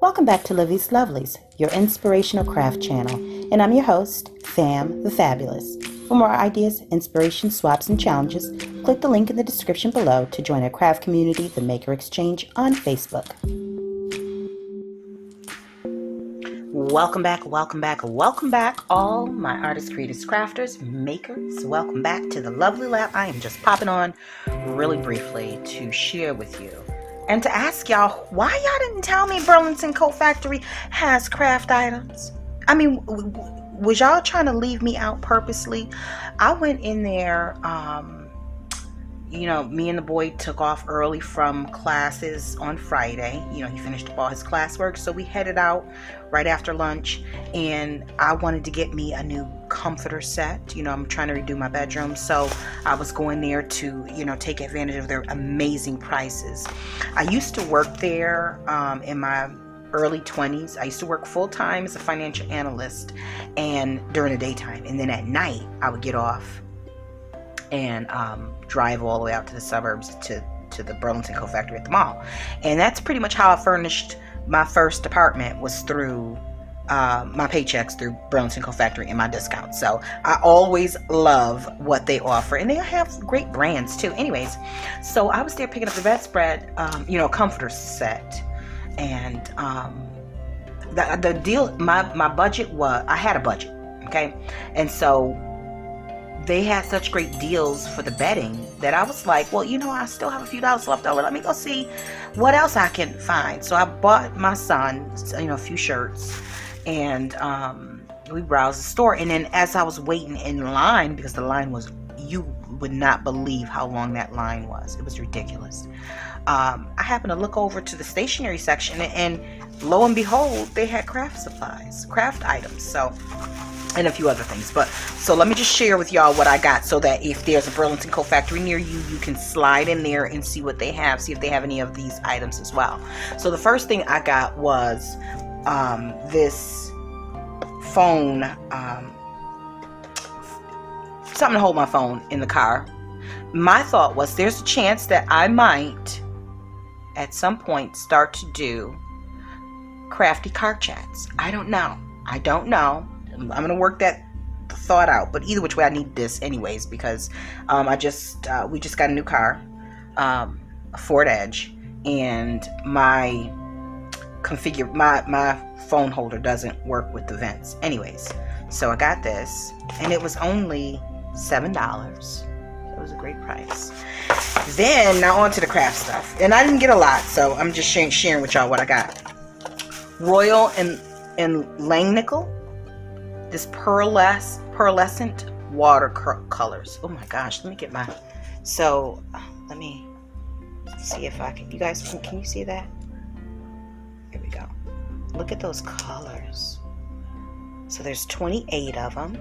Welcome back to Livie'S Lovelies, your inspirational craft channel, and I'm your host, Fam the Fabulous. For more ideas, inspiration, swaps, and challenges, click the link in the description below to join our craft community, the Maker Exchange, on Facebook. Welcome back, all my artists, creators, crafters, makers. Welcome back to the Lovely Lab. I am just popping on really briefly to share with you and to ask y'all why y'all didn't tell me Burlington Coat Factory has craft items. I mean, was y'all trying to leave me out purposely? I went in there, me and the boy took off early from classes on Friday. He finished up all his classwork, so we headed out right after lunch, and I wanted to get me a new comforter set. I'm trying to redo my bedroom, so I was going there to, take advantage of their amazing prices. I used to work there in my early 20s. I used to work full-time as a financial analyst and during the daytime, and then at night I would get off and drive all the way out to the suburbs to the Burlington Coat Factory at the mall. And that's pretty much how I furnished my first apartment, was through my paychecks through Burlington Coat Factory and my discounts. So I always love what they offer, and they have great brands too. Anyways, so I was there picking up the bedspread, comforter set, and the deal, my budget was, I had a budget, okay, and so they had such great deals for the bedding that I was like, well, I still have a few dollars left over. Let me go see what else I can find. So I bought my son, a few shirts, and we browsed the store. And then as I was waiting in line, because the line was, you would not believe how long that line was. It was ridiculous. I happened to look over to the stationery section, and lo and behold, they had craft supplies, craft items. So, and a few other things. But so let me just share with y'all what I got, so that if there's a Burlington Coat Factory near you, you can slide in there and see what they have, see if they have any of these items as well. So the first thing I got was this phone, something to hold my phone in the car. My thought was, there's a chance that I might at some point start to do crafty car chats. I don't know. I'm gonna work that thought out, but either which way, I need this anyways, because we just got a new car, a Ford Edge, and my phone holder doesn't work with the vents. Anyways, so I got this, and it was only $7. It was a great price. Then now on to the craft stuff, and I didn't get a lot, so I'm just sharing with y'all what I got. Royal and Langnickel. This pearlescent watercolors. Oh my gosh, let me get let me see if I can, you guys, can you see that? Here we go. Look at those colors. So there's 28 of them,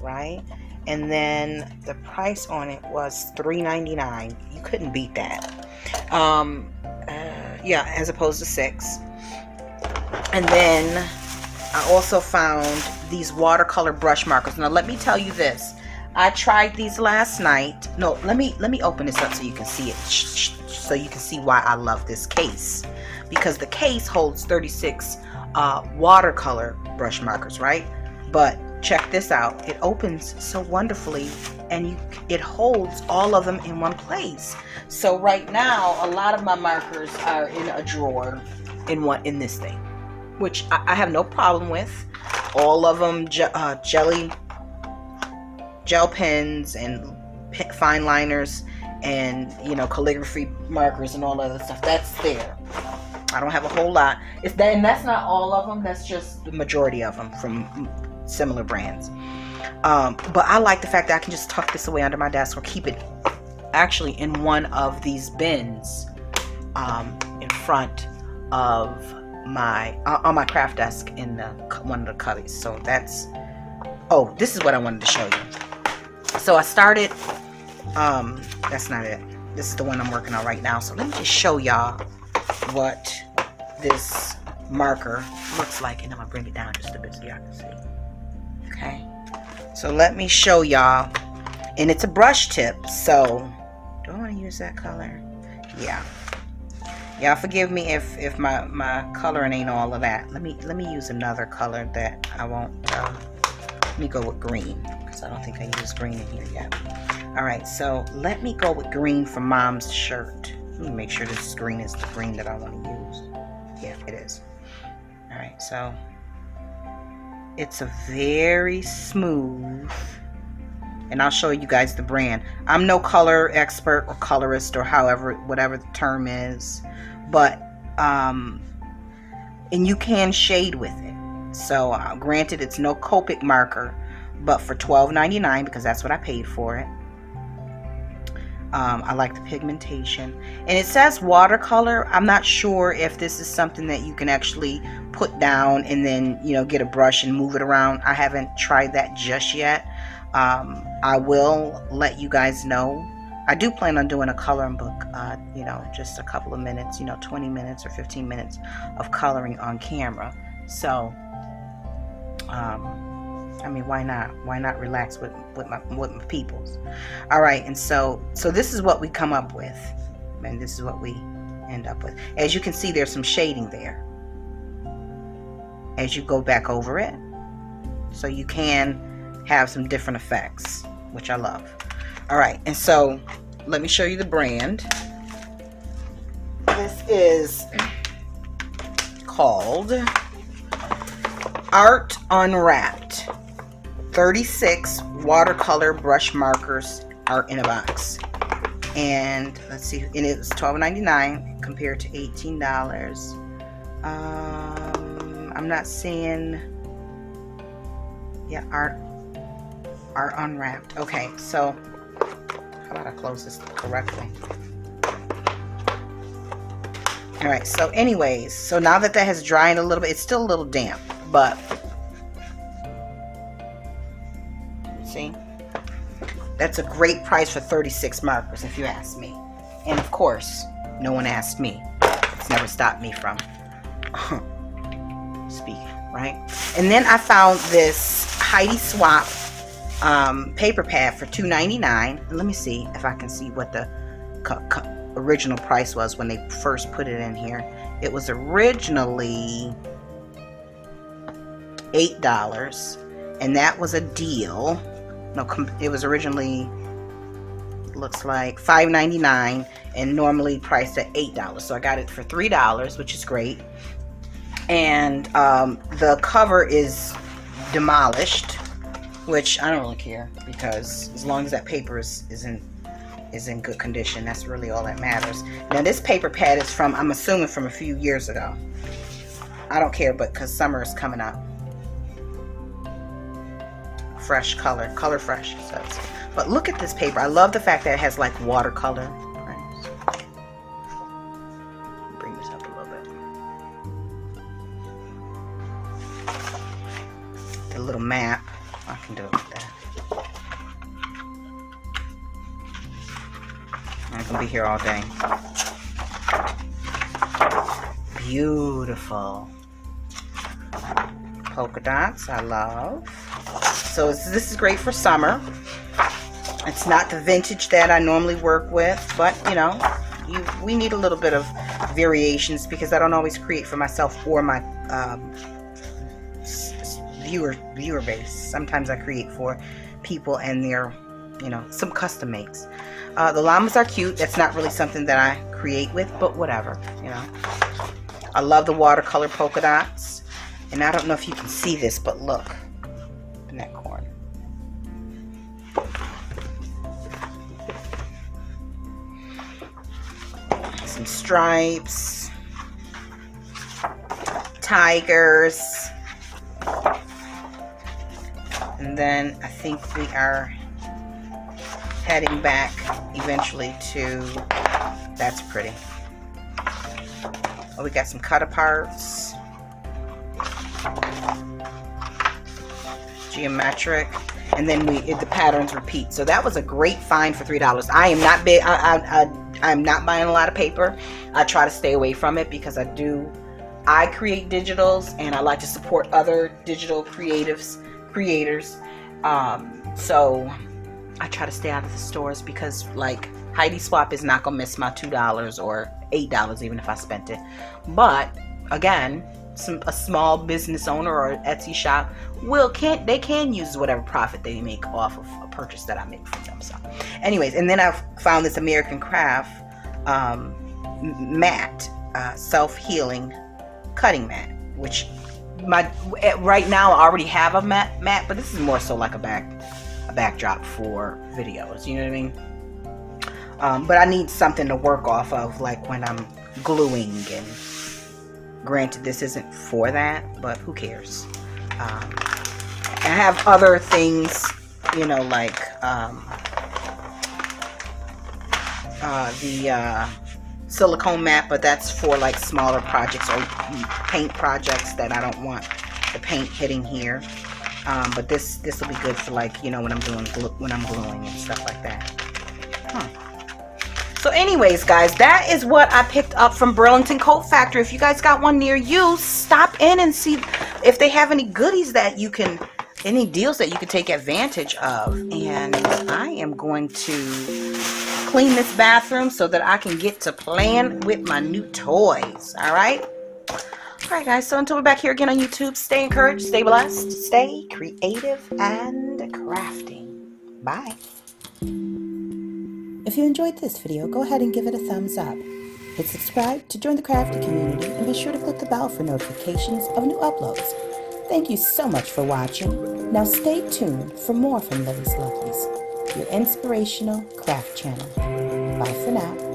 right? And then the price on it was $3.99. You couldn't beat that. As opposed to $6. And then I also found these watercolor brush markers. Now let me tell you this. I tried these last night. No, let me open this up so you can see it. So you can see why I love this case. Because the case holds 36 watercolor brush markers, right? But check this out. It opens so wonderfully, and it holds all of them in one place. So right now, a lot of my markers are in a drawer in this thing, which I have no problem with. All of them gel pens and fine liners and calligraphy markers and all other stuff. That's there. I don't have a whole lot. And that's not all of them. That's just the majority of them from similar brands. But I like the fact that I can just tuck this away under my desk or keep it actually in one of these bins in front of on my craft desk in one of the cubbies. So this is what I wanted to show you. So I started, that's not it. This is the one I'm working on right now. So let me just show y'all what this marker looks like, and I'm gonna bring it down just a bit so y'all can see. Okay, so let me show y'all, and it's a brush tip. So do I want to use that color? Yeah. Y'all forgive me if my coloring ain't all of that. Let me use another color that I won't. Let me go with green because I don't think I used green in here yet. All right, so let me go with green for Mom's shirt. Let me make sure this green is the green that I want to use. Yeah, it is. All right, so it's a very smooth, and I'll show you guys the brand. I'm no color expert or colorist or whatever the term is, but and you can shade with it. So granted, it's no Copic marker, but for $12.99, because that's what I paid for it. I like the pigmentation, and it says watercolor. I'm not sure if this is something that you can actually put down and then, you know, get a brush and move it around. I haven't tried that just yet. I will let you guys know. I do plan on doing a coloring book, you know, just a couple of minutes, you know, 20 minutes or 15 minutes of coloring on camera. So I mean, why not? Why not relax with my peoples? All right, and so this is what we come up with, and this is what we end up with. As you can see, there's some shading there as you go back over it, so you can have some different effects, which I love. All right, and so let me show you the brand. This is called Art Unwrapped. 36 watercolor brush markers are in a box, and let's see, and it was $12.99 compared to $18. I'm not seeing, yeah, art unwrapped. Okay, so how about I close this correctly? All right, so anyways, so now that has dried a little bit, it's still a little damp, but see, that's a great price for 36 markers, if you ask me. And of course, no one asked me. It's never stopped me from speaking, right? And then I found this Heidi Swap paper pad for $2.99. Let me see if I can see what the original price was when they first put it in here. It was originally $8, and that was a deal. No, it was originally, looks like $5.99 and normally priced at $8. So I got it for $3, which is great. And the cover is demolished, which I don't really care, because as long as that paper is in good condition, that's really all that matters. Now this paper pad is from, I'm assuming, from a few years ago. I don't care, but because summer is coming up. Fresh color fresh. So but look at this paper. I love the fact that it has like watercolor. Bring this up a little bit. The little map. I can do it with that. I'm gonna be here all day. Beautiful polka dots. I love. So this is great for summer. It's not the vintage that I normally work with, but you know, we need a little bit of variations, because I don't always create for myself or my viewer base. Sometimes I create for people and their, you know, some custom makes. The llamas are cute. That's not really something that I create with, but whatever, you know. I love the watercolor polka dots, and I don't know if you can see this, but look in that corner. Some stripes, tigers, and then I think we are heading back eventually to, that's pretty. Oh, we got some cut aparts, geometric, and then the patterns repeat. So that was a great find for $3. I am not big. I'm not buying a lot of paper. I try to stay away from it because I create digitals, and I like to support other digital creators. So I try to stay out of the stores, because like Heidi Swap is not gonna miss my $2 or $8 even if I spent it. But again, a small business owner or Etsy shop they can use whatever profit they make off of a purchase that I make from them. So anyways, and then I've found this American Craft mat, self-healing cutting mat, which right now I already have a mat, but this is more so like a backdrop for videos, you know what I mean? But I need something to work off of, like when I'm gluing, and granted this isn't for that, but who cares? I have other things, you know, like the silicone mat, but that's for like smaller projects or paint projects that I don't want the paint hitting here. But this will be good for, like, you know, when I'm gluing and stuff like that. So anyways, guys, that is what I picked up from Burlington Coat Factory. If you guys got one near you, stop in and see if they have any goodies that you can, any deals that you can take advantage of. And I am going to clean this bathroom so that I can get to playing with my new toys. All right, guys, so until we're back here again on YouTube, stay encouraged, stay blessed, stay creative and crafting. Bye. If you enjoyed this video, go ahead and give it a thumbs up. Hit subscribe to join the Crafty community, and be sure to click the bell for notifications of new uploads. Thank you so much for watching. Now stay tuned for more from Livie'S Lovelies, your inspirational craft channel. Bye for now.